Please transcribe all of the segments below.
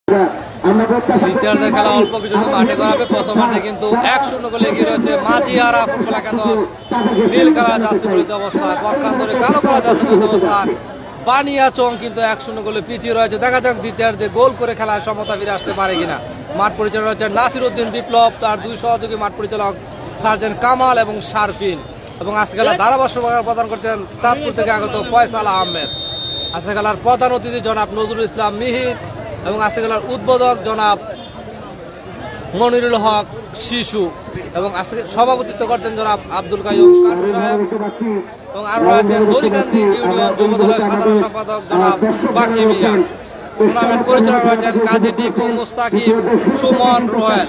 দ্বিতীয়ার্ধের খেলা অল্প কিছু মাঠে করাবে। প্রথমার্ধে কিন্তু 1-0 গোলে এগিয়ে রয়েছে মাঝিয়ারা ফুটবল একাদশ। নীল কালার জার্সি পরিহিত অবস্থায়, পক্ষান্তরে কালো কালার জার্সি পরিহিত অবস্থায় বানিয়াচং কিন্তু 1-0 গোলে পিছিয়ে রয়েছে। দেখা যাক দ্বিতীয়ার্ধে গোল করে খেলায় সমতা ফিরে আসতে পারে কিনা। মাঠ পরিচালনা রয়েছে নাসির উদ্দিন বিপ্লব, তার দুই সহযোগী মাঠ পরিচালক সার্জেন্ট কামাল এবং শারফিন, এবং আজকে খেলার ধারাভাষ্যকার প্রদান করছেন চাঁদপুর থেকে আগত ফয়সাল আহমেদ। আজকে খেলার প্রধান অতিথি জনাব নজরুল ইসলাম মিহির এবং আজকে খেলার উদ্বোধক জনাব মনিরুল হক শিশু, এবং আজকে সভাপতিত্ব করছেন জনাব আব্দুল কাইয়ুম কানু সাহেব, এবং আরো রয়েছেন দড়িকান্দি ইউনিয়ন যুব দলের সাধারণ সম্পাদক জনাব বাকি মিয়া। টুর্নামেন্ট পরিচালনা রয়েছেন কাজী ডিকু মুস্তাকিম সুমন রয়েল।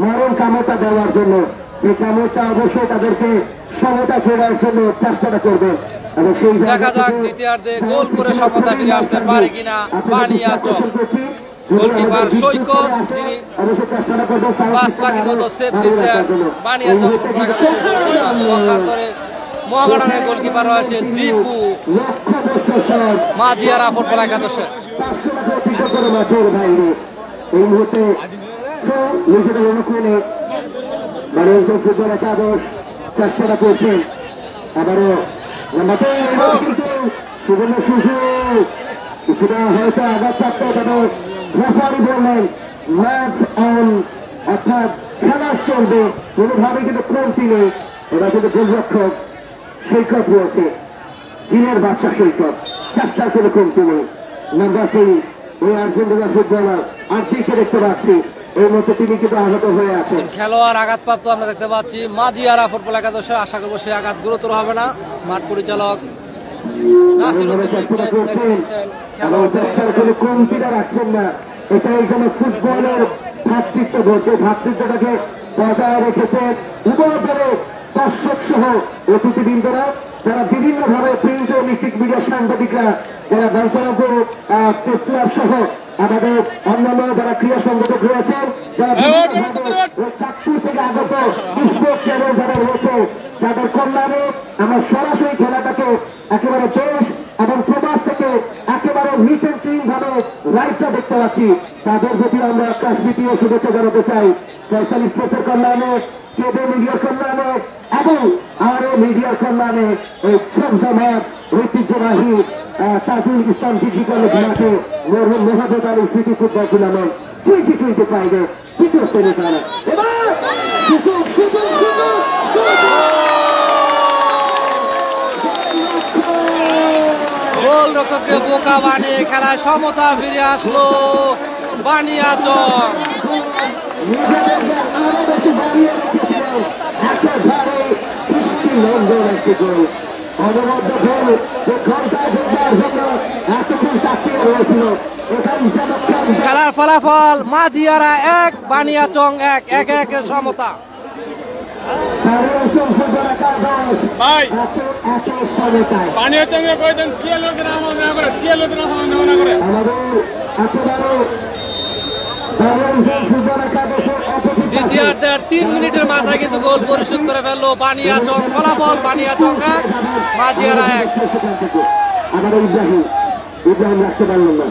মরণ কামতা দেওয়ার জন্য সেই কামতা অবশ্যই তাদেরকে সমতা ফেরার জন্য চেষ্টাটা করবেন। দেখা যাক দ্বিতীয়ার্ধে গোল করে সমতা ফিরে আসতে পারে কিনা বানিয়াচং। গোলকিপার সৈকত, তিনি পাঁচ পাখির মতো সেভ দিচ্ছেন বানিয়াচং ফুটবল একাদশের গোলকিপার। পক্ষান্তরে মোহামেডানের গোলকিপার রয়েছে দীপু মাঝিয়ারা ফুটবল একাদশে। এই মুহূর্তে নিজেদের অনুকূলে বানিয়াচং ফুটবল একাদশ চেষ্টাটা করছেন। আবারও সুবর্ণ শিশু কিছুটা হয়তো আঘাতপ্রাপ্ত, তবে রেফারি বললেন ম্যাচ অন, অর্থাৎ খেলা চলবে, কোনোভাবে কিন্তু ক্রমটি নেই। এরা কিন্তু গোলরক্ষক সৈকত রয়েছে, চীনের বাচ্চা সৈকত, চেষ্টার কোনো কমতি নেই। নাম্বার 3 ওই আর্জেন্টিনা ফুটবলার আর দিকে দেখতে পাচ্ছি এই মুহূর্তে তিনি কিন্তু আহত হয়ে আছেন। খেলোয়াড় আঘাতপ্রাপ্ত আমরা দেখতে পাচ্ছি মাঝিয়ারা ফুটবল একাদশে। আশা করবো সেই আঘাত গুরুতর হবে না। মাঠ পরিচালক কমতিটা রাখছেন না, এটাই যেন ফুটবলের ভ্রাতৃত্ব বলছে, ভ্রাতৃত্বটাকে বজায় রেখেছে উভয় দলের দর্শক সহ অতিথিবৃন্দরা, যারা বিভিন্ন ভাবে প্রিন্ট ও ইলেকট্রিক মিডিয়া সাংবাদিকরা, যারা দর্শক প্রেস সহ আমাদের অন্যান্য যারা ক্রীড়া সংগঠক রয়েছেন, যারা চাঁদপুর থেকে আগত স্পোর্টস চ্যানেল যারা রয়েছে, যাদের কল্যাণে আমরা সরাসরি খেলাটাকে একেবারে দেশ এবং প্রবাস থেকে একেবারে নিট এন্ড ক্লিন ভাবে লাইভটা দেখতে পাচ্ছি, তাদের প্রতি আমরা কাশ্মীরি ও শুভেচ্ছা জানাতে চাই। ফয়সাল স্পোর্টসের কল্যাণে, কেবল মিডিয়ার কল্যাণে এবং আরো মিডিয়ার কল্যাণে এই জমজমাট ঐতিহ্যবাহী তাজুল ইসলাম ডিগ্রি কলেজ মাঠে মরহুম মোহাম্মদ আলী স্মৃতি ফুটবল টুর্নামেন্ট 2025 দ্বিতীয় শ্রেণী খেলা। এবার সুযোগ সুযোগ সুযোগ গোলরক্ষককে বোকা বানিয়ে খেলায় সমতা ফিরে আসলো বানিয়াচং। খেলার ফলাফল মাঝিয়ারা 1 বানিয়াচং 1-1 সমতা। দ্বিতীয়ার্ধের 3 মিনিটের মাথায় কিন্তু গোল পরিশোধ করে ফেললো বানিয়াচং। ফলাফল বানিয়াচং 1 মাঝিয়ারা 1। আবার ইব্রাহিম রাখতে পারলেন না,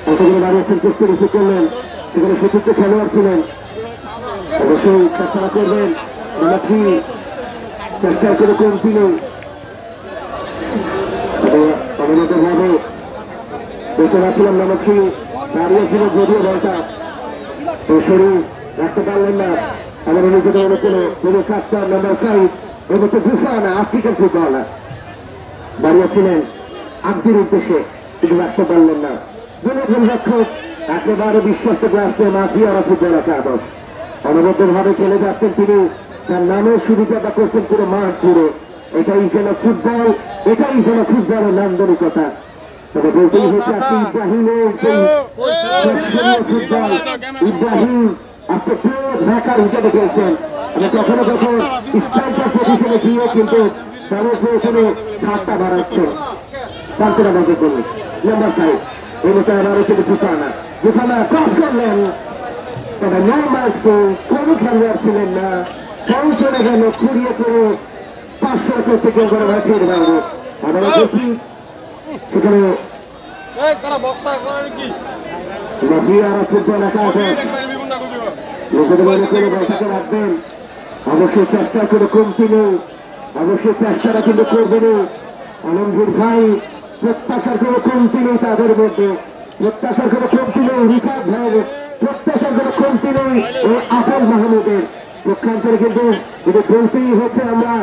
কতগুলো বানিয়েছেন, চেষ্টা বেশি করলেন, সেখানে সতীর্থ খেলোয়াড় ছিলেন, অবশ্যই চেষ্টা করবেন। চেষ্টার কোনো কমতি নেই, অবনত ভাবে দেখতে পাচ্ছিলাম নামাচ্ছি দাঁড়িয়েছিল যদিও বলটা শরীর রাখতে পারলেন না। আমার নিজেদের অনুকূলে কোনো কাপ্তার নাম্বার 5 এর মধ্যে বুফানা আফ্রিকান ফুটবলার দাঁড়িয়েছিলেন আব্দুর উদ্দেশ্যে, কিন্তু রাখতে পারলেন না। গোলরক্ষক একেবারে বিশ্বস্ত আসছে মাঝিয়ারা ফুটবল একাদশ, অনবদ্য ভাবে খেলে যাচ্ছেন তিনি, তার নামেও সুবিধাটা করছেন পুরো মাঠ জুড়ে। এটাই যেন ফুটবল, এটাই যেন ফুটবলের নান্দনিকতা। তবে বলতেই হচ্ছে আজকে ইব্রাহিমের ফুটবল, ইব্রাহিম আজকে পুরো ঢাকার হিসেবে খেলছেন, এবং কখনো কখনো স্ট্রাইকার পজিশনে গিয়ে কিন্তু তাদের প্রয়োজনে ছাড়টা বাড়াচ্ছেন। পাঁচটা বাজে করলেন নাম্বার 5 এই মতো আবারও কিন্তু বুফানা ক্রস করলেন, তবে নর্মাল কোনো খেলোয়াড় ছিলেন না, বল চলে গেল খুঁড়িয়ে করে 500 করতে কেউ করে মাঠের বাইরে। আমরা দেখি সেখানে মাঝিয়ারা ফুটবল একাদশ নিজেদের মনে করে বসাকে রাখবেন। অবশ্যই চেষ্টা করে কমতি নেই, অবশ্যই চেষ্টাটা কিন্তু করবেন। আলমগীর ভাই প্রত্যাশার কোনো কমতি নেই তাদের মধ্যে, প্রত্যাশার কোনো কমতি নেই রিফাত ভাইয়ের, প্রত্যাশার কোনো কমতি নেই এই আফল মাহমুদের। পক্ষান্তরে কিন্তু যদি বলতেই হচ্ছে, আমরা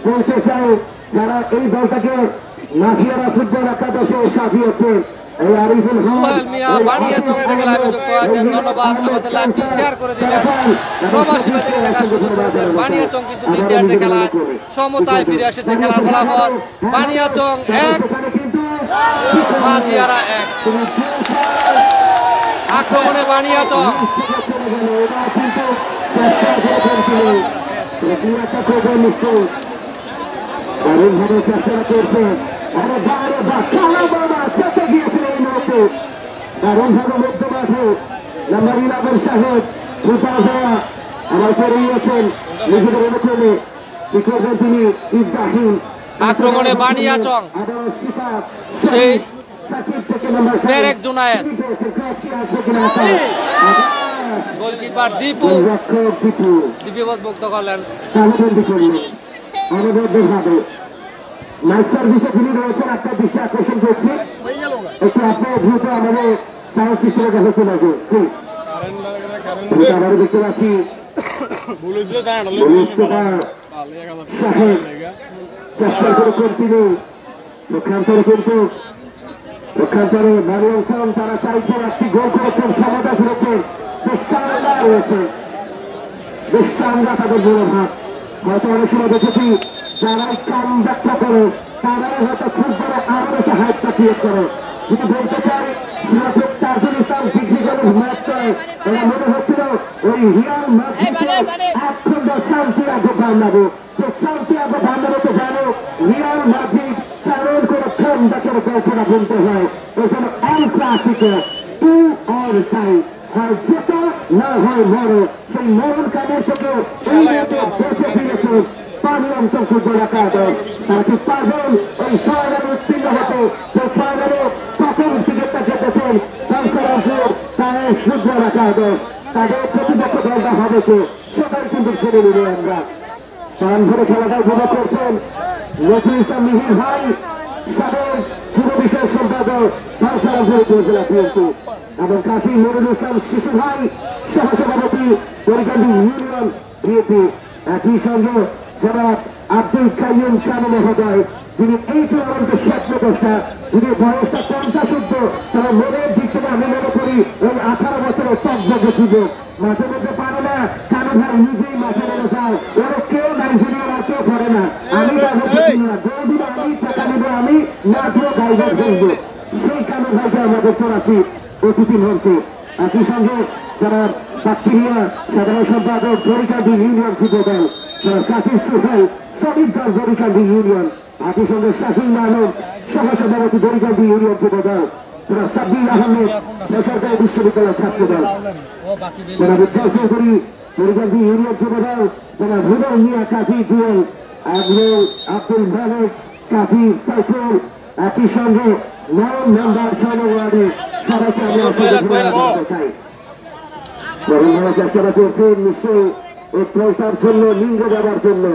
বলতে চাই যারা এই দলটাকে মাঝিয়ারা ফুটবল একাদশে সাজিয়েছে, এই আরিফুল সোহেল মিয়া বানিয়াচং থেকে লাইভে যুক্ত আছেন, ধন্যবাদ। আমাদের লাইভটি শেয়ার করে দিবেন। প্রবাসী থেকে দেখা শুরু করেছেন। বানিয়াচং কিন্তু দ্বিতীয়ার্ধে খেলা সমতায় ফিরে এসেছে। খেলার ফলাফল বানিয়াচং 1 মাঝিয়ারা 1। আক্রমণে বানিয়াচং দারুণভাবে চেষ্টা করছে। চেপে গিয়েছিল এই মুহূর্তে দারুণভাবে মধ্য মাঠে নাম্বার 11 সাহেব রূপা দেওয়া আমার পেরিয়েছেন নিজেদের অনুক্রমে কি করবেন তিনি ইব্রাহিম। আক্রমণে বানিয়াচং আবারও শিফা সেই সাকিব থেকে নাম্বার পেরেক জুনায়েদ, কিপার গোলকিপার দীপু রক্ষক দীপু বিপদ মুক্ত করলেন। তালবন্দি করলেন অনবদ্যভাবে। মাইক সার্ভিসে যিনি রয়েছেন আপনার দৃষ্টি আকর্ষণ করছি, একটু আপনার দ্রুত আমাদের সাউন্ড সিস্টেমের কাছে চলে আসুন প্লিজ। আবারও দেখতে পাচ্ছি সাহেব চেষ্টা করে কন্টিনিউ। পক্ষান্তরে বানিয়াচং তারা চাইছেন একটি গোল করেছেন, সমতা ফিরেছেন, বেশ চাঙ্গা রয়েছে, বেশ চাঙ্গা তাদের মনোভাব। হয়তো অনেক সময় দেখেছি যারাই কাম ব্যাখ্যা করে তারাই হয়তো ফুটবলে আরো বেশি হাইটটা ক্রিয়েট করে। যদি বলতে চাই তাজুল ইসলাম ডিগ্রিগঞ্জ ম্যাচে এরা মনে হচ্ছিল ওই রিয়াল মাদ্রিদে একখণ্ড সান্তিয়াগো বার্নাব্যু, যে সান্তিয়াগো বার্নাব্যুতে জানো রিয়াল মাদ্রিদ তেমন করে কামব্যাকের গল্পটা বলতে হয়। ওই জন্য এল ক্লাসিকো 2 অল টাইম, হয় যেটা না হয় মরো, সেই মরণ কামের থেকে এই ম্যাচে বেঁচে ফিরেছে বানিয়াচং ফুটবল একাদশ। তারা কি পারবেন ওই ফাইনালে উত্তীর্ণ হতে? যে ফাইনালে প্রথম টিকিটটা কেটেছেন কনফারেন্সের তায়েস ফুটবল একাদশ। তাদের প্রতিপক্ষ দলটা হবে কে সেটাই কিন্তু ছেড়ে নিল আমরা। প্রাণ ধরে খেলাটা উপভোগ করছেন রফিউল ইসলাম মিহির ভাই, সাবেক যুব বিষয়ক সম্পাদক কনফারেন্সের উপজেলা বিএনপি, এবং কাজী নুরুল ইসলাম শিশু ভাই, সহসভাপতি পরিকান্দি ইউনিয়ন বিএনপি। একই সঙ্গে যারা আব্দুল কাইয়ুম কানু মহোদয়, যিনি এই টুর্নামেন্টের শেষ প্রকোষ্টা, যিনি বয়সটা 50 ঊর্ধ্ব, তারা মনের দিক থেকে আমি মনে করি ওই 18 বছরের টকবগে যুবক। মাঠে মধ্যে পারে না, কানু ভাই নিজেই মাঠে নেমে যায়, ওরা কেউ নাইজেরিয়ার আর কেউ করে না। আমি গোল দিব আমি, টাকা নিব আমি, নাচবো গাইবার বলবো, সেই কানু ভাইকে আমরা দেখতে পাচ্ছি অতিথি মঞ্চে। একই সঙ্গে যারা বাক্টিরিয়া সাধারণ সম্পাদক দড়িকান্দি ইউনিয়ন যুবদল, কাজী সোহেল শ্রমিক দল দড়িকান্দি ইউনিয়ন, একই সঙ্গে শাহিন আলম সহসভাপতি দড়িকান্দি ইউনিয়ন যুবদল, সাব্বির আহমেদ বেসরকারি বিশ্ববিদ্যালয় ছাত্রদল, যারা উজ্জ্বল চৌধুরী দড়িকান্দি ইউনিয়ন যুবদল, যারা রুবেল মিয়া কাজী জুয়েল, আব্দুল মালিক কাজী সাইফুল, একই সঙ্গে 9 নম্বর 6 ওয়ার্ডে সবাইকে আমি করতে চাই। চেষ্টা করছে নিশ্চয়ই এই প্রস্তাব জন্য লিঙ্গ দেওয়ার জন্য।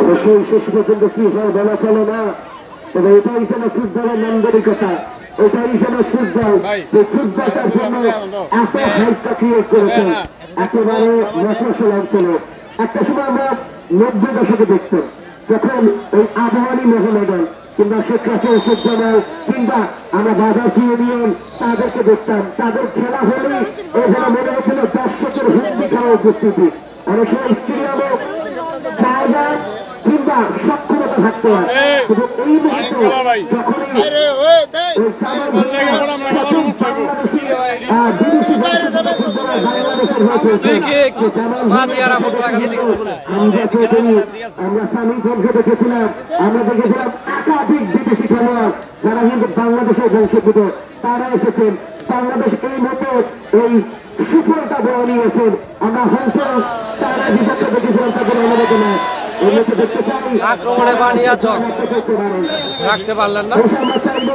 অবশ্যই শেষ পর্যন্ত কি হয় বলা চলে না, তবে এটাই যেন ফুটবলের নান্দনিকতা, এটাই যেন ফুটবল, যে ফুটবলটার জন্য এত হাইটটা ক্রিয়েট করেছে একেবারে মফস্বল অঞ্চলে। একটা সময় আমরা 90 দশকে দেখতাম যখন ওই আবহাওয়ানি মোহামেডান কিংবা শেখ রাসেল জামাল কিংবা আমরা বাজার ইউনিয়ন তাদেরকে দেখতাম, তাদের খেলা হলে এখানে মনে হচ্ছিল দর্শকের হুমকি খাওয়া উপস্থিতি। অনেক সময় স্টেডিয়ামে জায়গা কিংবা সক্ষমতা থাকতে হয়, কিন্তু এই মুহূর্তে যখনই আমরা সামিকে দেখেছিলাম, আমরা দেখেছিলাম একাধিক বিদেশি খেলোয়াড় যারা কিন্তু বাংলাদেশের বংশোদ্ভূত, তারা এসেছেন। বাংলাদেশ এই মতো এই সুফলটা বয়ে নিয়েছেন। আমরা হয়তো তারা বিপক্ষে দেখেছিলাম তাদের অনুমতি নেয়, দেখতে চাই আক্রমণে বানিয়াচং রাখতে পারলেন না। আমরা চাইব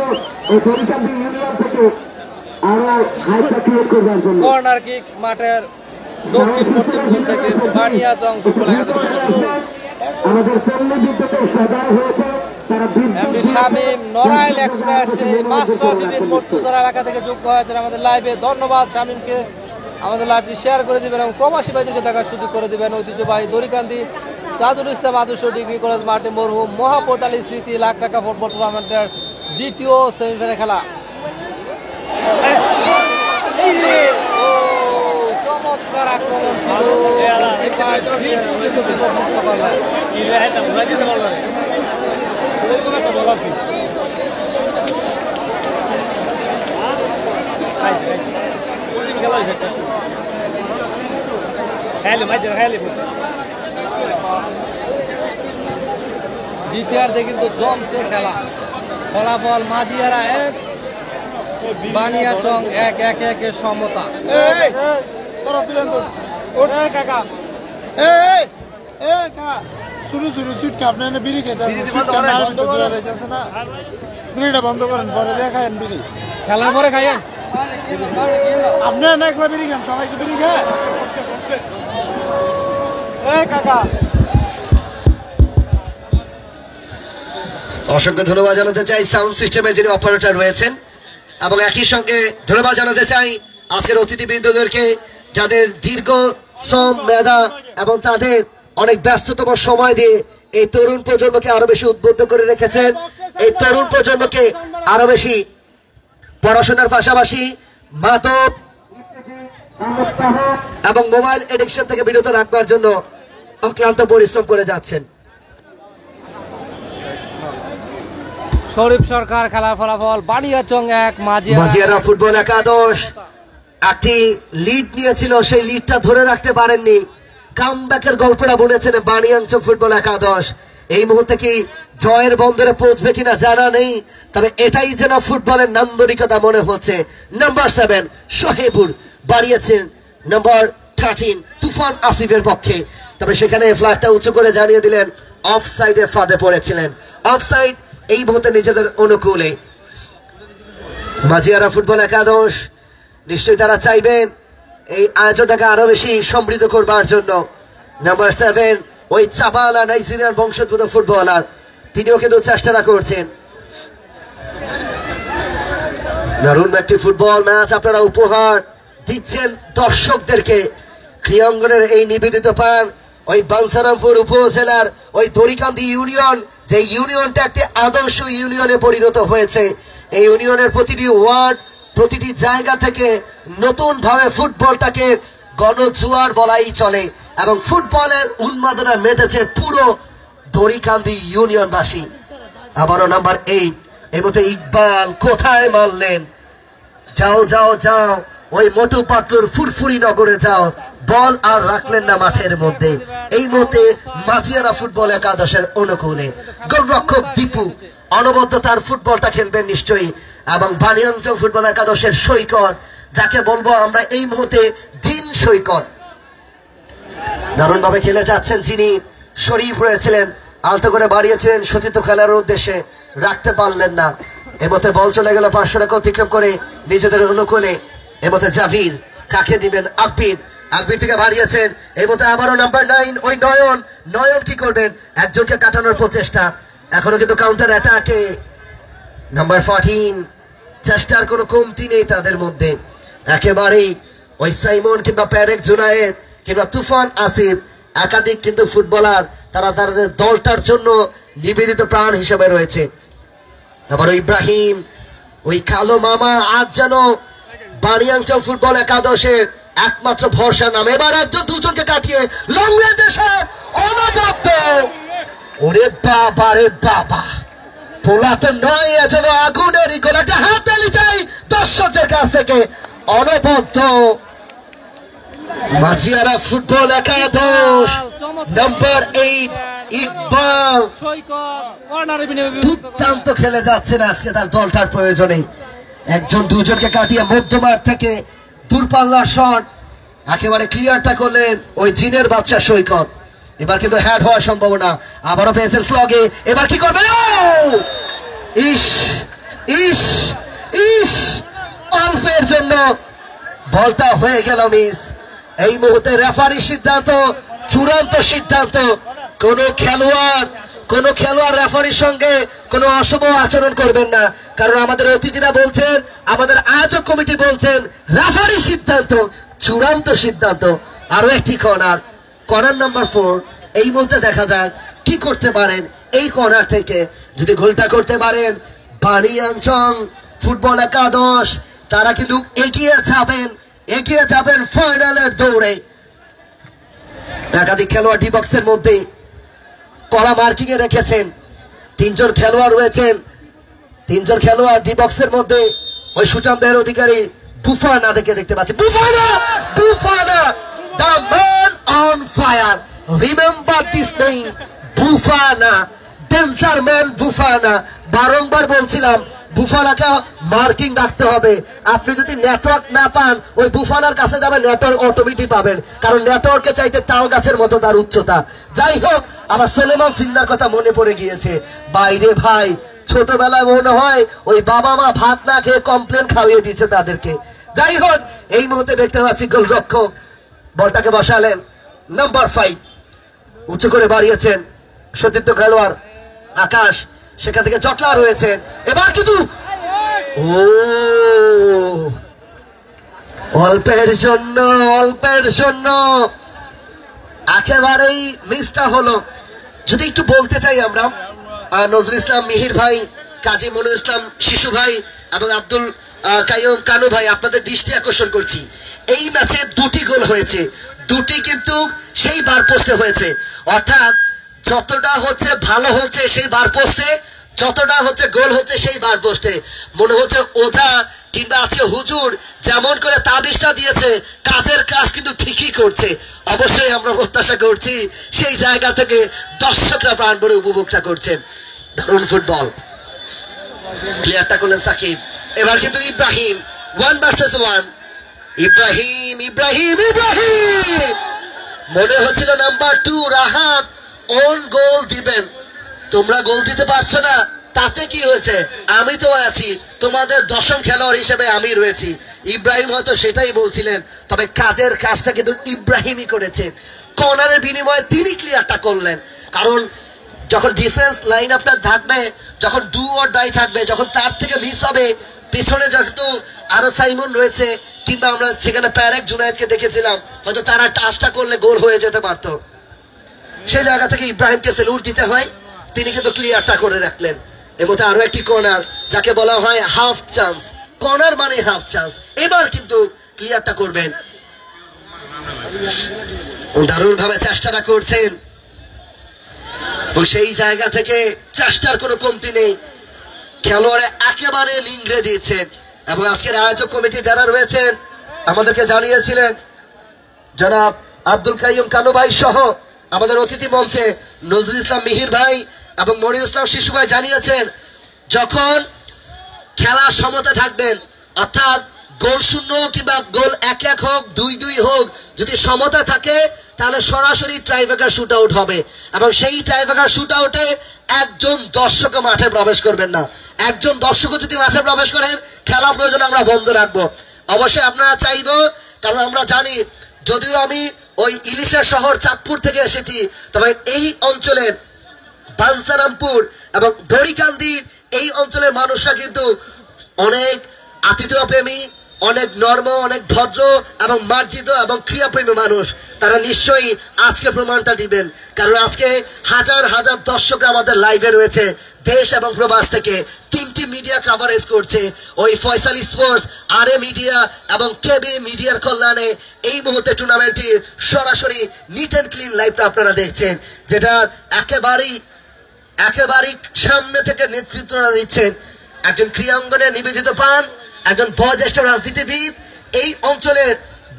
এই দড়িকান্দি ইউনিয়ন থেকে আরো হাইটা ক্রিয়েট করবার জন্য কর্নার কিক মাঠের দক্ষিণ পশ্চিম কোণ থেকে বানিয়াচং ফুটবল একাদশ। আমাদের পল্লী বিদ্যুতের সদয় হয়েছে তারা এমনি শামীম নড়াইল এক্সপ্রেস মাশরাফি বিন মুর্তজা এলাকা থেকে যুক্ত হয়েছেন আমাদের লাইভে। ধন্যবাদ শামীমকে। আমাদের লাইভটি শেয়ার করে দিবেন এবং প্রবাসী ভাইদেরকে দেখার সুযোগ করে দিবেন। ঐতিহ্যবাহী দড়িকান্দি তাজুল ইসলাম আদর্শ ডিগ্রি কলেজ মাঠে মরহুম মহাপত আলী স্মৃতি লাখ টাকা ফুটবল টুর্নামেন্টের দ্বিতীয় সেমিফাইনাল খেলা। চমৎকার আক্রমণ ছিল। দ্বিতীয়ার্ধে কিন্তু জমছে খেলা। ফলাফল মাঝিয়ারা 1 বানিয়াচং 1-1 সমতা। শুরু শুরু সুটকা আপনার বিড়ি খেতে না বিড়িটা বন্ধ করেন পরে দেখায়েন বিড়ি খেলার পরে খাইয়েন আপনার না একলা বিড়ি খান সবাইকে বিড়ি খায় কাকা। অসংখ্য ধন্যবাদ জানাতে চাই সাউন্ড সিস্টেমের যিনি অপারেটর রয়েছেন এবং একই সঙ্গে ধন্যবাদ জানাতে চাই আজকের অতিথিবৃন্দদেরকে যাদের দীর্ঘ শ্রম মেধা এবং তাদের অনেক ব্যস্ততম সময় দিয়ে এই তরুণ প্রজন্মকে আরো বেশি উদ্বুদ্ধ করে রেখেছেন। এই তরুণ প্রজন্মকে আরো বেশি পড়াশোনার পাশাপাশি মাদক এবং মোবাইল এডিকশন থেকে বিরত রাখবার জন্য অক্লান্ত পরিশ্রম করে যাচ্ছেন। শরীফ সরকার খেলার ফলাফল বানিয়াচং 1 মাঝিয়ারা ফুটবল একাদশ একটি লিড নিয়েছিল, সেই লিডটা ধরে রাখতে পারেননি। কামব্যাকের গল্পটা বলেছেন বানিয়াচং ফুটবল একাদশ। এই মুহূর্তে কি জয়ের বন্দরে পৌঁছবে কিনা জানা নেই, তবে এটাই যেন ফুটবলের নান্দনিকতা মনে হচ্ছে। নাম্বার 7 সোহেবুর বাড়িয়েছেন নাম্বার 13 তুফান আসিফের পক্ষে, তবে সেখানে ফ্ল্যাগটা উঁচু করে জানিয়ে দিলেন অফ সাইডের ফাঁদে পড়েছিলেন। অফ সাইড এই মুহূর্তে নিজেদের অনুকূলে। মাঝিয়ারা ফুটবল একাদশ নিশ্চয়ই তারা চাইবেন এই আয়োজনটাকে আরো বেশি সমৃদ্ধ করবার জন্য। নাম্বার 7 ওই চাবালা নাইজেরিয়ান বংশোদ্ভূত ফুটবলার, তিনিও কিন্তু চেষ্টা করছেন। দারুণ একটি ফুটবল ম্যাচ আপনারা উপহার দিচ্ছেন দর্শকদেরকে। ক্রীড়াঙ্গনের এই নিবেদিত পান ওই বাঞ্ছারামপুর উপজেলার ওই দড়িকান্দি ইউনিয়ন, যে ইউনিয়নটা একটি আদর্শ ইউনিয়নে পরিণত হয়েছে। এই ইউনিয়নের প্রতিটি ওয়ার্ড প্রতিটি জায়গা থেকে নতুন ভাবে ফুটবলটাকে গণজুয়ার বলাই চলে এবং ফুটবলের উন্মাদনা মেটেছে পুরো দড়িকান্দি ইউনিয়নবাসী। আবারও নাম্বার 8 এই মধ্যে ইকবাল কোথায় মারলেন, যাও যাও যাও ওই মোটু পাটলুর ফুরফুরি নগরে যাও, বল আর রাখলেন না মাঠের মধ্যে। এই মুহূর্তে মাঝিয়ারা ফুটবল একাদশের অনুকূলে গোলরক্ষক দীপু অনবদ্য তার ফুটবলটা খেলবেন নিশ্চয়ই, এবং বানিয়াচং ফুটবল একাদশের সৈকত, যাকে বলবো আমরা এই মুহূর্তে দিন সৈকত, দারুণ ভাবে খেলে যাচ্ছেন যিনি। শরীফ রয়েছিলেন, আলতো করে বাড়িয়েছিলেন সতীর্থ খেলার উদ্দেশ্যে, রাখতে পারলেন না। এমতে বল চলে গেল 500 টাকা অতিক্রম করে নিজেদের অনুকূলে। এমতে জাভির কাকে দিবেন, আকবির, আকবির থেকে বাড়িয়েছেন। এই মতে আবারও নাম্বার 9 ওই নয়ন, নয়ন কি করবেন, একজনকে কাটানোর প্রচেষ্টা, এখনো কিন্তু কাউন্টার অ্যাটাকে নাম্বার 14, চেষ্টার কোনো কমতি নেই তাদের মধ্যে। একেবারেই ওই সাইমন কিংবা প্যারেক জুনায়েদ কিংবা তুফান আসিফ একাধিক কিন্তু ফুটবলার, তারা তাদের দলটার জন্য নিবেদিত প্রাণ হিসেবে রয়েছে। আবার ইব্রাহিম ওই কালো মামা আজ যেন বানিয়াচং ফুটবল একাদশের একমাত্র ভরসা নাম। এবার একজন দুজনকে কাটিয়ে লং রেঞ্জের শট, অনবদ্য, ওরে বাবা রে বাবা, পোলা তো নয়, যেন আগুনেরই গোল। একটা হাততালি চাই দর্শকদের কাছ থেকে। অনবদ্য মাঝিয়ারা ফুটবল একাদশ নাম্বার 8 ইকবাল দুর্দান্ত খেলে যাচ্ছেন আজকে তার দলটার প্রয়োজনে। একজন দুজনকে কাটিয়ে মধ্যমাঠ থেকে দূরপাল্লার শট একেবারে ক্লিয়ারটা করলেন ওই জিনের বাচ্চা সৈকত। এবার কিন্তু হ্যাড হওয়ার সম্ভাবনা, আবারও পেয়েছেন স্লগে। এবার কি করবে, ইস ইস ইস, অল্পের জন্য বলটা হয়ে গেল মিস। এই মুহূর্তে রেফারি সিদ্ধান্ত, চূড়ান্ত সিদ্ধান্ত। কোন খেলোয়াড় রেফারির সঙ্গে কোনো অশুভ আচরণ করবেন না, কারণ আমাদের অতিথিরা বলছেন, আমাদের আয়োজক কমিটি বলছেন রেফারি সিদ্ধান্ত চূড়ান্ত সিদ্ধান্ত। আরো একটি কর্নার নাম্বার 4। এই মুহূর্তে দেখা যাক কি করতে পারেন এই কর্নার থেকে। যদি গোলটা করতে পারেন বানিয়াচং ফুটবল একাদশ, তারা কিন্তু এগিয়ে যাবেন ফাইনালের দৌড়ে। একাধিক খেলোয়াড় ডি বক্সের মধ্যে কড়া মার্কিং এ রেখেছেন। 3 জন খেলোয়াড় রয়েছেন, 3 জন খেলোয়াড় ডি বক্সের মধ্যে। ওই সুচাম দেহের অধিকারী বুফানা দেখতে পাচ্ছি। Bufana the man on fire, remember this name, Bufana, danger man Bufana. বারংবার বলছিলাম বুফানাকে মার্কিং রাখতে হবে। আপনি যদি নেটওয়ার্ক না পান, ওই বুফানার কাছে যাবেন, নেটওয়ার্ক অটোমেটিক পাবেন, কারণ নেটওয়ার্কে চাইতে তাল গাছের মতো তার উচ্চতা। যাই হোক, আমার সোলেমান ফিল্ডার কথা মনে পড়ে গিয়েছে। বাইরে ভাই, ছোটবেলায় মনে হয় ওই বাবা মা ভাত না খেয়ে কমপ্লেন খাওয়িয়ে দিচ্ছে তাদেরকে। যাই হোক, এই মুহূর্তে দেখতে পাচ্ছি গোলরক্ষক বলটাকে বসালেন। নাম্বার 5 উঁচু করে বাড়িয়েছেন সতীর্থ খেলোয়াড় আকাশ, সেখান থেকে জটলা রয়েছেন। এবার কিন্তু অল্পের জন্য একেবারেই মিসটা হলো। যদি একটু বলতে চাই আমরা, নজরুল ইসলাম মিহির ভাই, কাজী মনিরুল ইসলাম শিশু ভাই এবং আব্দুল কাইয়ুম কানু ভাই, আপনাদের দৃষ্টি আকর্ষণ করছি, এই ম্যাচে 2টি গোল হয়েছে, 2টি কিন্তু সেই বার পোস্টে হয়েছে। অর্থাৎ যতটা হচ্ছে ভালো হচ্ছে সেই বার পোস্টে, যতটা হচ্ছে গোল হচ্ছে সেই বার পোস্টে। মনে হচ্ছে ওঝা কিংবা আজকে হুজুর যেমন করে তাবিজটা দিয়েছে, কাজের কাজ কিন্তু ঠিকই করছে। অবশ্যই আমরা প্রত্যাশা করছি সেই জায়গা থেকে দর্শকরা প্রাণ ভরে উপভোগটা করছেন। দারুণ ফুটবল, প্লেয়ারটা করলেন সাকিব। এবার কিন্তু ইব্রাহিম 1 ভার্সেস 1। ইব্রাহিম মনে হচ্ছিল নাম্বার 2 রাহাত ওন গোল দিবেন। তোমরা গোল দিতে পারছো না, তাতে কি হয়েছে, আমি তো আছি, তোমাদের 10ম খেলোয়াড় হিসেবে আমি রয়েছি। ইব্রাহিম হয়তো সেটাই বলছিলেন, তবে কাজের কাজটা কিন্তু ইব্রাহিমই করেছেন। কর্নারের বিনিময়ে তিনি ক্লিয়ারটা করলেন, কারণ যখন ডিফেন্স লাইন আপনার থাকবে, যখন ডু অর ডাই থাকবে, যখন তার থেকে মিস হবে, পেছনে যেহেতু আরো সাইমন রয়েছে, কিংবা আমরা সেখানে প্যারেক জুনায়েদকে দেখেছিলাম, হয়তো তারা টাচটা করলে গোল হয়ে যেতে পারতো। সেই জায়গা থেকে ইব্রাহিমকে সেলুট দিতে হয়, তিনি কিন্তু ক্লিয়ারটা করে রাখলেন। এর মধ্যে আরো একটি কর্নার, যাকে বলা হয় হাফ চান্স। কর্নার মানে হাফ চান্স। এবার কিন্তু ক্লিয়ারটা করবেন, দারুণ ভাবে চেষ্টাটা করছেন, সেই জায়গা থেকে চেষ্টার কোনো কমতি নেই। খেলোয়াড়ে একেবারে নিংড়ে দিয়েছেন। এবং আজকের আয়োজক কমিটি যারা রয়েছেন আমাদেরকে জানিয়েছিলেন, জনাব আব্দুল কাইয়ুম কানু ভাই সহ আমাদের অতিথি মঞ্চে নজরুল ইসলাম মিহির ভাই এবং মনিরুল ইসলাম শিশু ভাই জানিয়েছেন, যখন খেলা সমতা থাকবেন, অর্থাৎ গোল 0 কিংবা গোল 1-1 হোক, 2-2 হোক, যদি সমতা থাকে তাহলে সরাসরি টাইব্রেকার শুট আউট হবে। এবং সেই টাইব্রেকার শুট আউটে একজন দর্শক মাঠে প্রবেশ করবেন না। একজন দর্শক যদি মাঠে প্রবেশ করেন, খেলা প্রয়োজন আমরা বন্ধ রাখবো। অবশ্যই আপনারা চাইবো, কারণ আমরা জানি, যদিও আমি ওই ইলিশের শহর চাঁদপুর থেকে এসেছি, তবে এই অঞ্চলের বাঞ্ছারামপুর এবং দড়িকান্দির এই অঞ্চলের মানুষরা কিন্তু অনেক আতিথেয় প্রেমী, অনেক নর্ম, অনেক ভদ্র এবং মার্জিত এবং ক্রিয়াপ্রেমী মানুষ। তারা নিশ্চয়ই আজকে প্রমাণটা দিবেন, কারণ আজকে হাজার হাজার দর্শকরা আমাদের লাইভে রয়েছে দেশ এবং প্রবাস থেকে। 3টি মিডিয়া কভারেজ করছে, ওই ফয়সাল স্পোর্টস, আরএ মিডিয়া এবং কেবি মিডিয়ার কল্যাণে এই মুহূর্তে টুর্নামেন্টটি সরাসরি নিট অ্যান্ড ক্লিন লাইভটা আপনারা দেখছেন, যেটা একেবারেই সামনে থেকে নেতৃত্বটা দিচ্ছেন একজন ক্রীড়াঙ্গনের নিবেদিত প্রাণ, একজন বয়োজ্যেষ্ঠ রাজনীতিবিদ, এই অঞ্চলের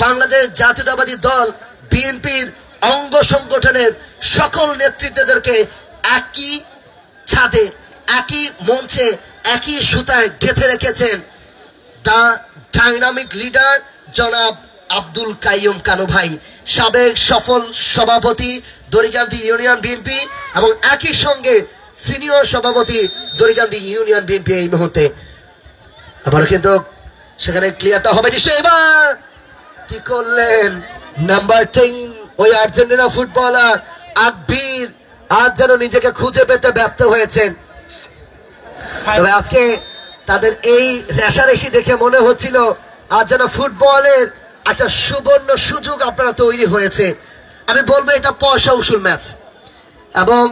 বাংলাদেশ জাতীয়তাবাদী দল বিএনপির অঙ্গ সংগঠনের সকল নেতৃত্বদেরকে একই ছাদে, একই মঞ্চে, একই সুতায় গেঁথে রেখেছেন দা ডাইনামিক লিডার জনাব আব্দুল কাইয়ুম কানু ভাই, সাবেক সফল সভাপতি দড়িকান্দি ইউনিয়ন বিএনপি এবং একই সঙ্গে সিনিয়র সভাপতি দড়িকান্দি ইউনিয়ন বিএনপি। এই মুহূর্তে আবার কিন্তু সেখানে ক্লিয়ারটা হবে নিশ্চয়। এবার কি করলেন নাম্বার 10 ওই আর্জেন্টিনা ফুটবলার আকবীর, আজ যেন নিজেকে খুঁজে পেতে ব্যর্থ হয়েছেন। তবে আজকে তাদের এই রেশারেশি দেখে মনে হচ্ছিল আজ যেন ফুটবলের একটা সুবর্ণ সুযোগ আপনারা তৈরি হয়েছে। আমি বলবো এটা পয়সা উসুল ম্যাচ। এবং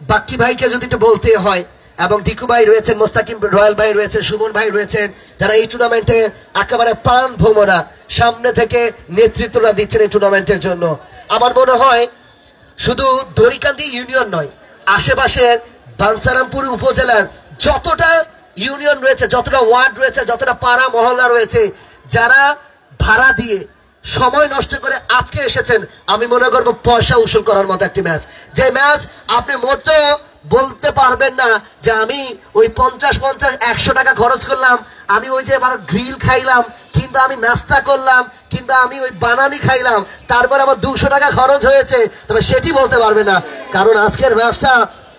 বাক্কি ভাইকে যদি একটু বলতে হয়, এবং ডিকু ভাই রয়েছেন, মোস্তাকিম রয়্যাল ভাই রয়েছেন, সুমন ভাই রয়েছেন, যারা এই টুর্নামেন্টে একেবারে প্রাণ ভোমরা সামনে থেকে নেতৃত্বটা দিচ্ছেন এই টুর্নামেন্টের জন্য। আমার মনে হয় শুধু দড়িকান্দি ইউনিয়ন নয়, আশেপাশের বাঞ্ছারামপুর উপজেলার যতটা ইউনিয়ন রয়েছে, যতটা ওয়ার্ড রয়েছে, যতটা পাড়া মহল্লা রয়েছে, যারা ভাড়া দিয়ে সময় নষ্ট করে আজকে এসেছেন, আমি মনে করবো পয়সা উসুল করার মতো একটি ম্যাচ। যে ম্যাচ আপনি মোটেও বলতে পারবেন না যে আমি ওই 50-100 টাকা খরচ করলাম, আমি ওই যে এবার গ্রিল খাইলাম, কিংবা আমি নাস্তা করলাম, কিংবা আমি ওই বানানি খাইলাম, তারপর আমার 200 টাকা খরচ হয়েছে, তবে সেটি বলতে পারবে না। কারণ আজকের ম্যাচটা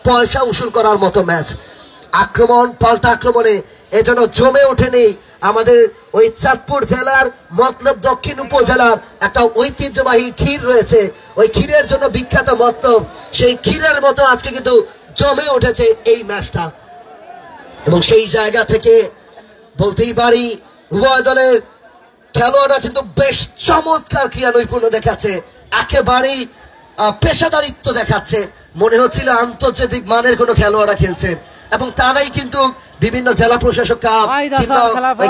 পয়সা উসুল করার মতো ম্যাচ। আক্রমণ পাল্টা আক্রমণে এজন্য জমে ওঠেনি আমাদের ওই চাঁদপুর জেলার মতলব দক্ষিণ উপজেলার একটা ঐতিহ্যবাহী ক্ষীর রয়েছে, ওই ক্ষীরের জন্য বিখ্যাত মতলব, সেই ক্ষীরের মতো আজকে কিন্তু জমে উঠেছে এই ম্যাচটা। এবং সেই জায়গা থেকে বলতেই পারি উভয় দলের খেলোয়াড়রা কিন্তু বেশ চমৎকার ক্রীড়া নৈপুণ্য দেখাচ্ছে, একেবারেই পেশাদারিত্ব দেখাচ্ছে। মনে হচ্ছিল আন্তর্জাতিক মানের কোনো খেলোয়াড়রা খেলছেন, এবং তারাই কিন্তু বিভিন্ন জেলা প্রশাসক কাপ কিংবা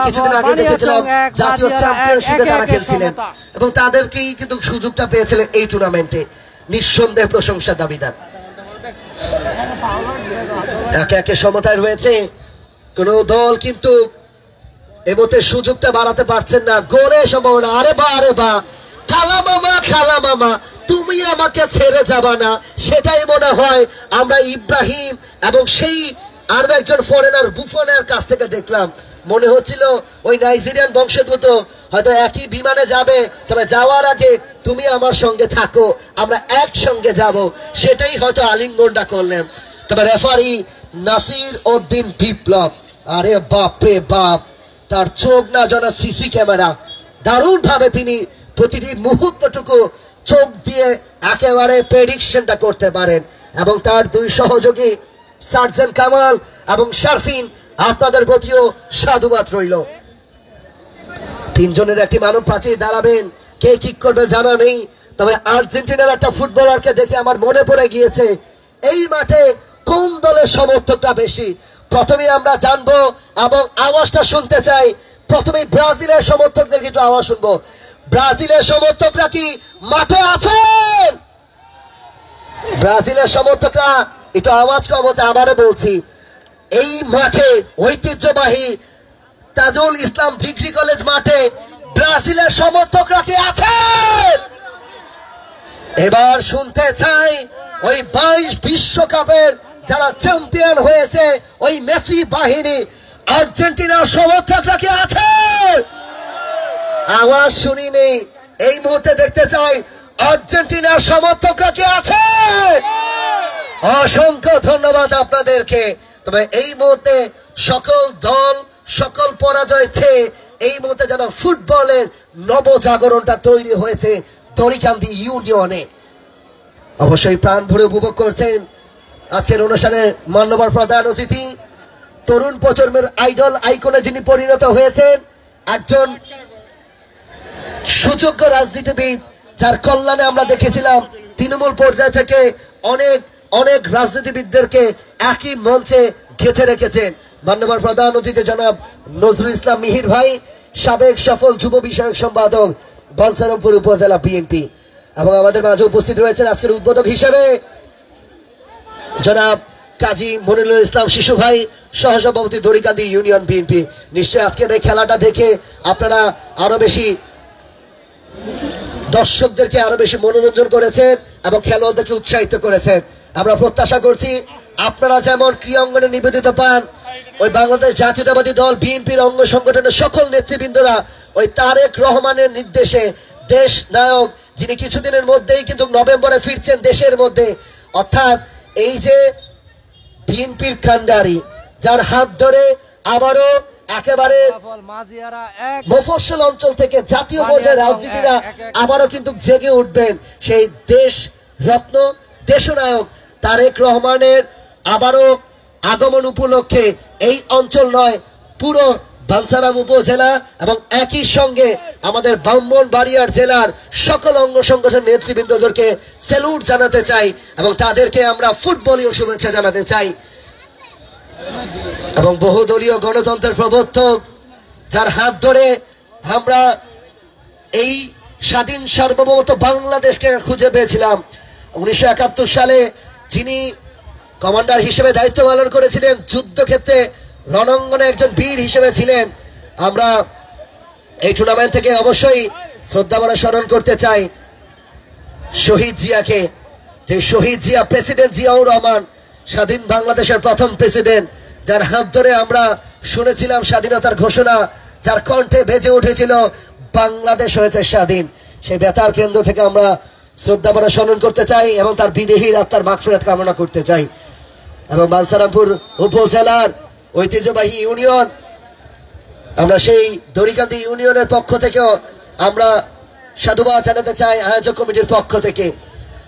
কিছুদিন আগে দেখেছিলাম জাতীয় চ্যাম্পিয়নশিপে তারা খেলছিলেন, এবং তাদেরকেই কিন্তু সুযোগটা পেয়েছিলেন এই টুর্নামেন্টে। নিঃসন্দেহে প্রশংসা দাবিদার। একে একে সমতায় রয়েছে, কোন দল কিন্তু এমতে সুযোগটা বাড়াতে পারছেন না। গোলে সম্ভাবনা, আরে বা খালা মামা তুমি আমাকে ছেড়ে যাবা না, সেটাই মনে হয় আমরা ইব্রাহিম এবং সেই আরো একজন ফরেনার বুফনের কাছ থেকে দেখলাম। মনে হচ্ছিল ওই নাইজেরিয়ান বংশোদ্ভূত হয়তো একই বিমানে যাবে, তবে যাওয়ার আগে তুমি আমার সঙ্গে থাকো, আমরা একসঙ্গে যাব, সেটাই হয়তো আলিঙ্গনটা করলেন। তবে রেফারি নাসির উদ্দিন বিপ্লব, আরে বাপ রে বাপ, তার চোখ না জানা সিসি ক্যামেরা, দারুণ ভাবে তিনি প্রতিটি মুহূর্তটুকু চোখ দিয়ে একেবারে প্রেডিকশনটা করতে পারেন। এবং তার দুই সহযোগী সার্জেন্ট কামাল এবং শারফিন, আপনাদের প্রতিও সাধুবাদ রইল। তিনজনের একটি মানব প্রাচীর দাঁড়াবেন, কে কি করবে জানা নেই। তবে আর্জেন্টিনার একটা ফুটবলারকে দেখে আমার মনে পড়ে গিয়েছে এই মাঠে কোন দলের সমর্থকটা বেশি। প্রথমে আমরা জানবো এবং আওয়াজটা শুনতে চাই। প্রথমে ব্রাজিলের সমর্থকদের কিন্তু আওয়াজ শুনবো। ব্রাজিলের সমর্থকরা কি মাঠে আছেন? ব্রাজিলের সমর্থকরা একটু আওয়াজ কম হচ্ছে, আবারও বলছি, এই মাঠে ঐতিহ্যবাহী তাজুল ইসলাম ডিগ্রি কলেজ মাঠে ব্রাজিলের সমর্থকরা কি আছেন? এবার শুনতে চাই ওই 22 বিশ্বকাপের যারা চ্যাম্পিয়ন হয়েছে ওই মেসি বাহিনী, আর্জেন্টিনার সমর্থকরা কি আছে? আওয়াজ শুনিনি, এই মুহূর্তে দেখতে চাই আর্জেন্টিনার সমর্থকরা কি আছে? অসংখ্য ধন্যবাদ আপনাদেরকে। তবে এই মুহূর্তে সকল দল সকল পরাজয় চেয়ে এই মুহূর্তে যেন ফুটবলের নবজাগরণটা তৈরি হয়েছে দড়িকান্দি ইউনিয়নে। অবশ্যই প্রাণ ভরে উপভোগ করছেন আজকের অনুষ্ঠানে মান্যবর প্রধান অতিথি, তরুণ প্রজন্মের আইডল আইকনে যিনি পরিণত হয়েছেন, একজন সুযোগ্য রাজনীতিবিদ, যার কল্যাণে আমরা দেখেছিলাম তৃণমূল পর্যায় থেকে অনেক রাজনীতিবিদদেরকে একই মঞ্চে গেঁথে রেখেছেন। মান্যবর প্রধান অতিথি জনাব নজরুল ইসলাম মিহির ভাই, সাবেক সফল যুব বিষয়ক সম্পাদক বাঞ্ছারামপুর উপজেলা বিএনপি, এবং আমাদের মাঝে উপস্থিত রয়েছেন আজকের উদ্বোধক হিসেবে জনাব কাজী মনিরুল ইসলাম শিশু ভাই, সহসভাপতি দড়িকান্দি ইউনিয়ন বিএনপি। নিশ্চয়ই আজকের এই খেলাটা দেখে আপনারা আরো বেশি দর্শকদেরকে আরো বেশি মনোরঞ্জন করেছেন এবং খেলোয়াড়দেরকে উৎসাহিত করেছেন। আমরা প্রত্যাশা করছি আপনারা যেমন ক্রীড়া অঙ্গনে নিবেদিত পান, ওই বাংলাদেশ জাতীয়তাবাদী দল বিএনপির অঙ্গ সংগঠনের সকল নেতৃবৃন্দরা ওই তারেক রহমানের নির্দেশে দেশ নায়ক, যিনি কিছুদিনের মধ্যেই কিন্তু নভেম্বরে ফিরছেন দেশের মধ্যে, অর্থাৎ এই যে বিএনপির কান্ডারি, যার হাত ধরে আবারও একেবারে মাঝিয়ারা এক মফস্বল অঞ্চল থেকে জাতীয় পর্যায়ে রাজনীতিরা আবারও কিন্তু জেগে উঠবেন সেই দেশ রত্ন দেশনায়ক তারেক রহমানের আবারও আগমন উপলক্ষে এই অঞ্চল নয় পুরো বাঞ্ছারাম উপজেলা এবং একই সঙ্গে আমাদের ব্রাহ্মণবাড়িয়ার জেলার সকল অঙ্গ সংগঠন নেতৃবৃন্দদেরকে স্যালুট জানাতে চাই এবং তাদেরকে আমরা ফুটবলীয় শুভেচ্ছা জানাতে চাই এবং বহুদলীয় গণতন্ত্রের প্রবর্তক যার হাত ধরে আমরা এই স্বাধীন সার্বভৌমত্ব বাংলাদেশকে খুঁজে পেয়েছিলাম 1971 সালে যিনি কমান্ডার হিসেবে দায়িত্ব পালন করেছিলেন যুদ্ধক্ষেত্রে রণাঙ্গনে একজন বীর হিসেবে ছিলেন আমরা এই টুর্নামেন্ট থেকে অবশ্যই শ্রদ্ধাভরে স্মরণ করতে চাই শহীদ জিয়াকে যে শহীদ জিয়া প্রেসিডেন্ট জিয়াউর রহমান স্বাধীন বাংলাদেশের প্রথম প্রেসিডেন্ট যার হাত ধরে আমরা শুনেছিলাম স্বাধীনতার ঘোষণা যার কণ্ঠে বেজে উঠেছিল বাংলাদেশ হয়েছে স্বাধীন সেই বেতার কেন্দ্র থেকে আমরা শ্রদ্ধাভরে স্মরণ করতে চাই এবং তার বিদেহীর আত্মার মাগফিরাত কামনা করতে চাই এবং বাঞ্ছারামপুর উপজেলার ঐতিহ্যবাহী ইউনিয়ন আমরা সেই দড়িকান্দি ইউনিয়নের পক্ষ থেকেও আমরা সাধুবাদ জানাতে চাই আয়োজক কমিটির পক্ষ থেকে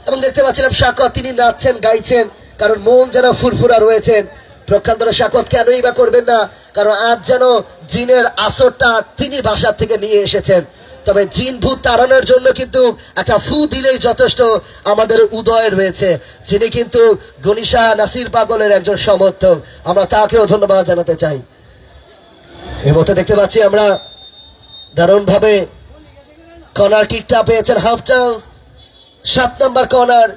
এবং দেখতে পাচ্ছিলাম শাকত তিনি নাচছেন গাইছেন কারণ মন যেন ফুরফুরা রয়েছেন প্রক্ষান্তরে শাকত কেনই বা করবেন না কারণ আজ যেন জিনের আসরটা তিনি বাসার থেকে নিয়ে এসেছেন তবে জিন ভূত তাড়ানোর জন্য কিন্তু একটা ফু দিলেই যথেষ্ট আমাদের উদয় রয়েছে যিনি কিন্তু গনিশা নাসির পাগলের একজন সমর্থক আমরা তাকেও ধন্যবাদ জানাতে চাই এই মতো দেখতে পাচ্ছি আমরা দারুণ ভাবে কর্নার কিকটা পেয়েছেন হাফ চান্স 7 নম্বর কর্নার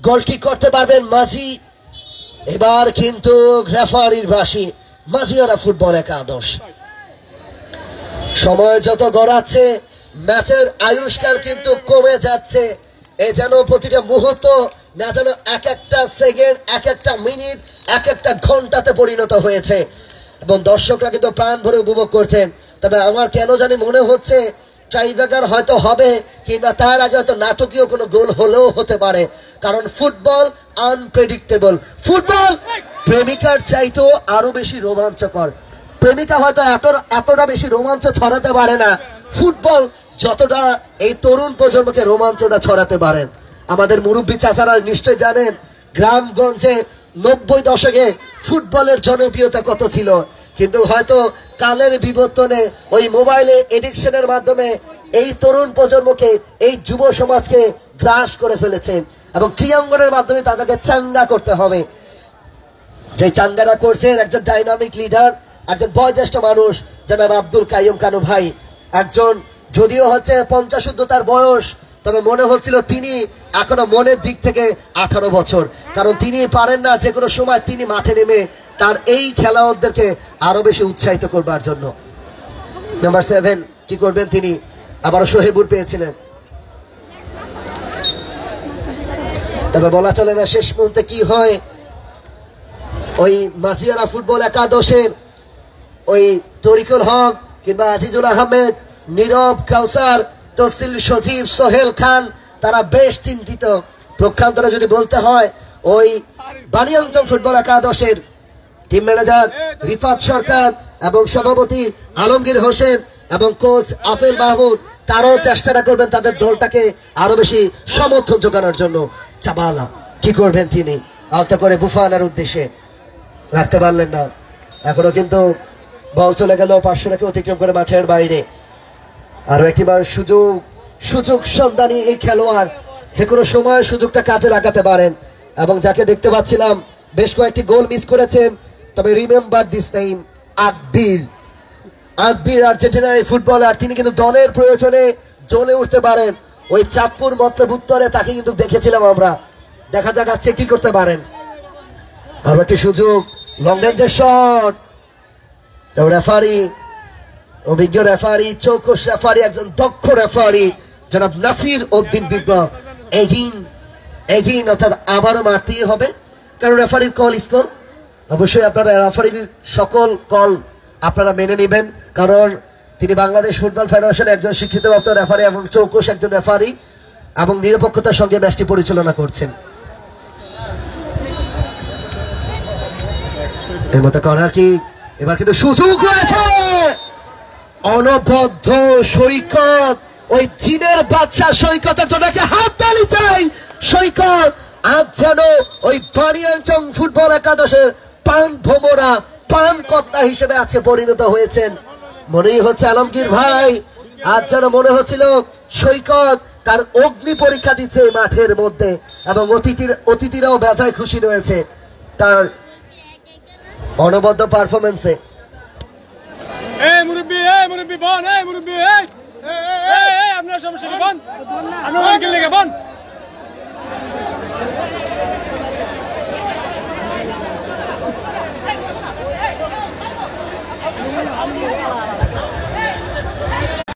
গোল কিক করতে পারবেন মাঝি এবার কিন্তু রেফারির বাঁশি মাঝিয়ারা ফুটবল একাদশ সময় যত গড়াচ্ছে ম্যাচের আয়ুষ্কাল কিন্তু কমে যাচ্ছে এই যেন প্রতিটা মুহূর্ত না যেন এক একটা সেকেন্ড এক একটা মিনিট এক একটা ঘন্টাতে পরিণত হয়েছে এবং দর্শকরা কিন্তু প্রাণ ভরে উপভোগ করছেন তবে আমার কেন জানি মনে হচ্ছে টাইব্রেকার হয়তো হবে কিংবা তার আগে হয়তো নাটকীয় কোনো গোল হলেও হতে পারে কারণ ফুটবল আনপ্রেডিক্টেবল ফুটবল প্রেমিকার চাইতেও আরো বেশি রোমাঞ্চকর প্রেমিকা হয়তো এতটা বেশি রোমাঞ্চ ছড়াতে পারে না ফুটবল যতটা এই তরুণ প্রজন্মকে রোমাঞ্চটা ছড়াতে পারেন আমাদের মুরব্বী চাচারা নিশ্চয় জানেন গ্রামগঞ্জে 90 দশকে ফুটবলের জনপ্রিয়তা কত ছিল কিন্তু হয়তো কালের বিবর্তনে ওই মোবাইলে এডিকশনের মাধ্যমে এই তরুণ প্রজন্মকে এই যুব সমাজকে গ্রাস করে ফেলেছেন এবং ক্রীড়াঙ্গনের মাধ্যমে তাদেরকে চাঙ্গা করতে হবে যে চাঙ্গারা করছেন একজন ডাইনামিক লিডার একজন বয়োজ্যেষ্ঠ মানুষ জনাব আব্দুল কাইয়ুম কানু ভাই একজন যদিও হচ্ছে 50 উর্ধ্বতার বয়স তবে মনে হচ্ছিল তিনি এখনো মনের দিক থেকে 18 বছর কারণ তিনি পারেন না যে কোনো সময় তিনি মাঠে নেমে তার এই খেলোয়াড়দেরকে আরো বেশি উৎসাহিত করবার জন্য নাম্বার 7 কি করবেন তিনি আবারও সোহেবুর পেয়েছিলেন তবে বলা চলে না শেষ মুহূর্তে কি হয় ওই মাঝিয়ারা ফুটবল একাদশের ওই তরিকুল হক কিংবা আজিজুল আহমেদ নীরব কাউসার তফসিল সজীব সোহেল খান তারা বেশ চিন্তিত প্রক্ষান্তরে যদি বলতে হয় ওই বানিয়াঞ্চল ফুটবল একাদশের টিম ম্যানেজার রিফাত সরকার এবং সভাপতি আলমগীর হোসেন এবং কোচ আপেল মাহমুদ তারাও চেষ্টাটা করবেন তাদের দলটাকে আরো বেশি সমর্থন জোগানোর জন্য চাবালা কি করবেন তিনি আলতা করে বুফানার উদ্দেশ্যে রাখতে পারলেন না এখনো কিন্তু বল চলে গেল 500 রেখে অতিক্রম করে মাঠের বাইরে আরো একটিবার সুযোগ সন্ধানী এই খেলোয়াড় যে কোনো সময় সুযোগটা কাজে লাগাতে পারেন এবং যাকে দেখতে পাচ্ছিলাম বেশ কয়েকটি গোল মিস করেছেন তবে রিমেম্বার দিস নেম আকবির আর্জেন্টিনার এই ফুটবলার তিনি কিন্তু দলের প্রয়োজনে জ্বলে উঠতে পারেন ওই চাঁদপুর মতলব উত্তরে তাকে কিন্তু দেখেছিলাম আমরা দেখা যাক আজকে কি করতে পারেন আরো একটি সুযোগ লং রেঞ্জের শট রেফারি অভিজ্ঞ রেফারি চৌকস রেফারি একজন দক্ষ রেফারি জনাব নাসির উদ্দিন বিপ্লব এগিন অর্থাৎ আবারও মারতেই হবে কারণ রেফারির কল স্কল অবশ্যই আপনারা রেফারির সকল কল আপনারা মেনে নেবেন কারণ তিনি বাংলাদেশ ফুটবল ফেডারেশনের একজন স্বীকৃতপ্রাপ্ত রেফারি এবং চৌকস একজন রেফারি এবং নিরপেক্ষতার সঙ্গে ম্যাচটি পরিচালনা করছেন এর মতো কর্নার কি এবার কিন্তু সুযোগ রয়েছে অনবদ্য সৈকত, ওই চীনের বাদশা সৈকতের জন্য হাততালি চাই। সৈকত আজ যেন ওই বানিয়াচং ফুটবল একাদশের পান ভোমরা পান কর্তা হিসেবে আজকে পরিণত হয়েছেন। মনেই হচ্ছে আলমগীর ভাই, আজ যেন মনে হচ্ছিল সৈকত তার অগ্নি পরীক্ষা দিচ্ছে মাঠের মধ্যে, এবং অতিথিরাও বেজায় খুশি রয়েছে তার অনবদ্য পারফরমেন্সে।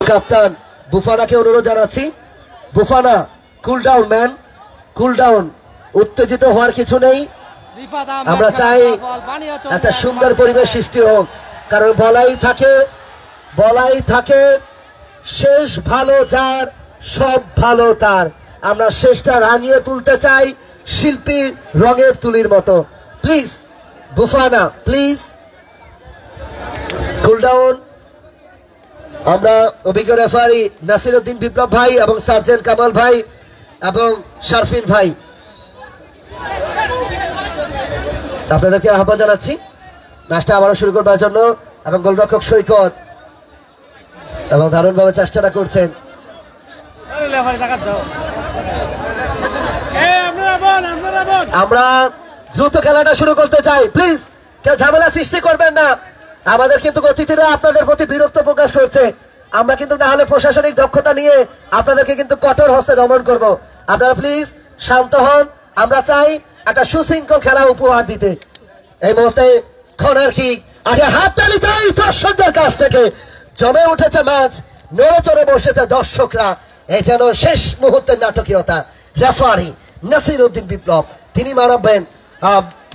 কাপ্তান বুফানাকে অনুরোধ জানাচ্ছি, Bufana cool down man, cool down, উত্তেজিত হওয়ার কিছু নেই। আমরা চাই একটা সুন্দর পরিবেশ সৃষ্টি হোক, কারণ বলাই থাকে শেষ ভালো যার সব ভালো তার। আমরা শেষটা রাঙিয়ে তুলতে চাই শিল্পীর রঙের তুলির মতো। Please Bufana, please cool down. আমরা অভিজ্ঞ রেফারি নাসিরউদ্দিন বিপ্লব ভাই এবং সার্জেন্ট কামাল ভাই এবং শারফিন ভাই, আপনাদেরকে আহ্বান জানাচ্ছি ম্যাচটা আবারও শুরু করবার জন্য। এবং গোলরক্ষক সৈকত এবং দারুণভাবে চেষ্টাটা করছেন। আমরা দ্রুত খেলাটা শুরু করতে চাই, প্লিজ কেউ ঝামেলা সৃষ্টি করবেন না। আমাদের কিন্তু অতিথিরা আপনাদের প্রতি বিরক্ত প্রকাশ করছে, আমরা কিন্তু না হলে প্রশাসনিক দক্ষতা নিয়ে আপনাদেরকে কিন্তু কঠোর হস্তে দমন করব। আপনারা প্লিজ শান্ত হন, আমরা চাই একটা সুশৃঙ্খল খেলা উপহার দিতে। এই মুহূর্তে কর্নার কিক, আগে হাততালি চাই দর্শকদের কাছ থেকে। জমে উঠেছে ম্যাচ, নড়ে চড়ে বসেছে দর্শকরা। এই যেন শেষ মুহূর্তের নাটকীয়তা। রেফারি নাসিরউদ্দিন বিপ্লব তিনি মারাবেন,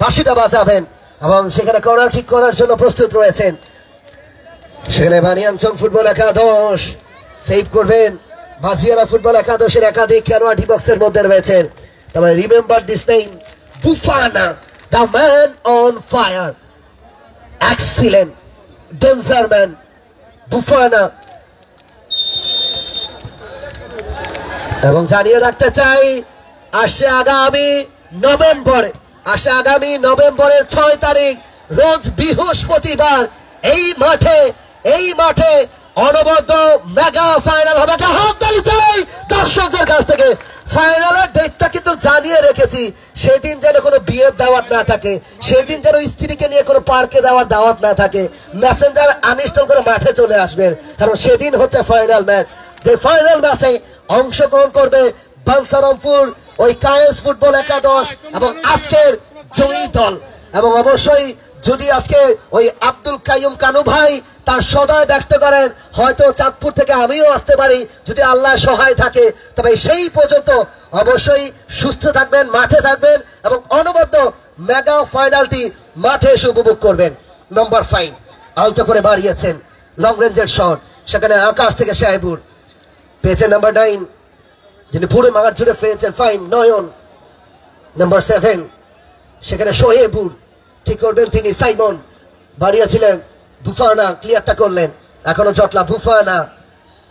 বাঁশিটা বাজাবেন এবং সেখানে কর্নার কিক করার জন্য প্রস্তুত রয়েছেন। সেখানে বানিয়াচং ফুটবল একাদশ সেভ করবেন। মাঝিয়ারা ফুটবল একাদশের একাধিক খেলোয়াড় ডি বক্সের মধ্যে রয়েছেন। তবে remember this name, Bufana, the man on fire, excellent, danger man Bufana. এবং জানিয়ে রাখতে চাই আসছে আগামী নভেম্বরের 6 তারিখ রোজ বৃহস্পতিবার এই মাঠে অনবদ্য মেগা ফাইনাল হবে। হাততালি চাই দর্শকদের কাছ থেকে। ফাইনালের ডেটটা কিন্তু জানিয়ে রেখেছি, সেদিন যেন কোনো বিয়ের দাওয়াত না থাকে, সেদিন যেন স্ত্রীকে নিয়ে কোনো পার্কে যাওয়ার দাওয়াত না থাকে। মেসেঞ্জার আনইনস্টল করে মাঠে চলে আসবেন, কারণ সেদিন হচ্ছে ফাইনাল ম্যাচ। যে ফাইনাল ম্যাচে অংশগ্রহণ করবে বাঞ্ছারামপুর ওই কায়েস ফুটবল একাদশ এবং আজকের জয়ী দল। এবং অবশ্যই যদি আজকে ওই আব্দুল কাইয়ুম কানু ভাই তার সদয় ব্যক্ত করেন, হয়তো চাঁদপুর থেকে আমিও আসতে পারি যদি আল্লাহ সহায় থাকে। তবে সেই পর্যন্ত অবশ্যই সুস্থ থাকবেন, মাঠে থাকবেন এবং অনবদ্য মেগা ফাইনালটি মাঠে এসে উপভোগ করবেন। নম্বর 5 আলতো করে বাড়িয়েছেন, লং রেঞ্জের শট, সেখানে আকাশ থেকে সাহেবুর পেয়েছেন নাম্বার 9, যিনি পুরো মাঠ জুড়ে ফেলেছেন ফাইন নয়ন। নাম্বার 7 সেখানে সোহেবুর ঠিক করবেন তিনি, সাইমন বাড়িয়েছিলেন, বুফানা ক্লিয়ারটা করলেন, এখনো জটলা।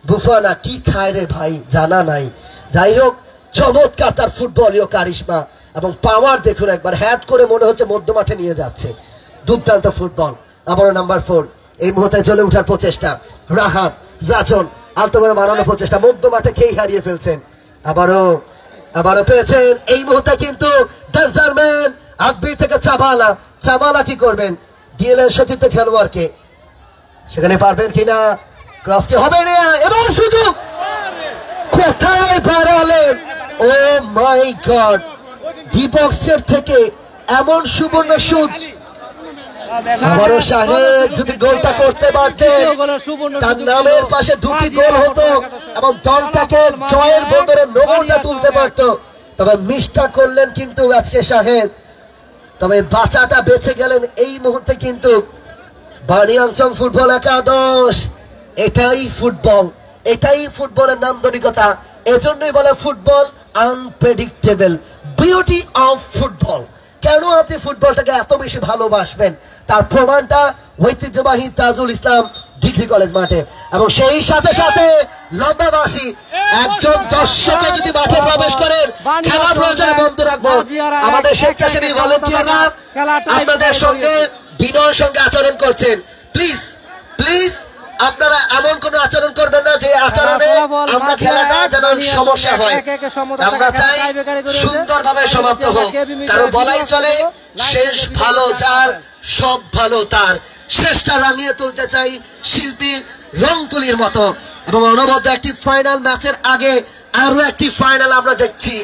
বুফানা কি খায় রে ভাই জানা নাই। যাই হোক, চমৎকার তার ফুটবলীয় কারিশমা এবং পাওয়ার দেখুন একবার, হ্যাট করে মনে হচ্ছে মধ্য মাঠে নিয়ে যাচ্ছে। দুর্দান্ত ফুটবল। আবারও নাম্বার 4 এই মুহূর্তে জ্বলে ওঠার প্রচেষ্টা। রাজন আলতো করে মারানোর প্রচেষ্টা, মধ্য মাঠে খেই হারিয়ে ফেলছেন। আবারও পেয়েছেন এই মুহূর্তে কিন্তু ডেঞ্জারম্যান আকবির থেকে চাবালা কি করবেন, ডিএলএর সতীর্থ খেলোয়াড়কে, সেখানে পারবেন কিনা, ক্রস কি হবে না, এবার সুযোগ কোথায় বাড়ালেন। ও মাই গড, ডি বক্সের থেকে এমন সুবর্ণ সুদ। আবারও সাহেব যদি গোলটা করতে পারতেন, তার নামের পাশে 2টি গোল হতো এবং দলটাকে জয়ের বন্দরে নোংরটা তুলতে পারত। তবে মিসটা করলেন কিন্তু আজকে সাহেব। তবে বাঁচাটা বেঁচে গেলেন এই মুহূর্তে কিন্তু বানিয়াচং ফুটবল একাদশ। এটাই ফুটবলের নান্দনিকতা। এজন্যই বলে football unpredictable, beauty of football. কেন আপনি ফুটবলটাকে এত বেশি ভালোবাসবেন তার প্রমাণটা ঐতিহ্যবাহী তাজুল ইসলাম ডিগ্রি কলেজ মাঠে। এবং সেই সাথে সাথে লম্বা বাঁশি, একজন দর্শকে যদি মাঠে প্রবেশ করেন খেলা প্রয়োজনে বন্ধ রাখবো। আমাদের স্বেচ্ছাসেবী ভলেন্টিয়াররা আপনাদের সঙ্গে বিনয়ের সঙ্গে আচরণ করছেন। প্লিজ প্লিজ আপনারা এমন কোন আচরণ করবেন না যে আচরণে আমরা খেলাটা যেন সমস্যা হয়। আমরা চাই সুন্দরভাবে সমাপ্ত হোক, কারণ বলাই চলে শেষ ভালো যার সব ভালো তার। শেষটা রাঙিয়ে তুলতে চাই শিল্পীর রং তুলির মতো। এবং অনবদ্য একটি ফাইনাল ম্যাচের আগে আরো একটি ফাইনাল আমরা দেখছি।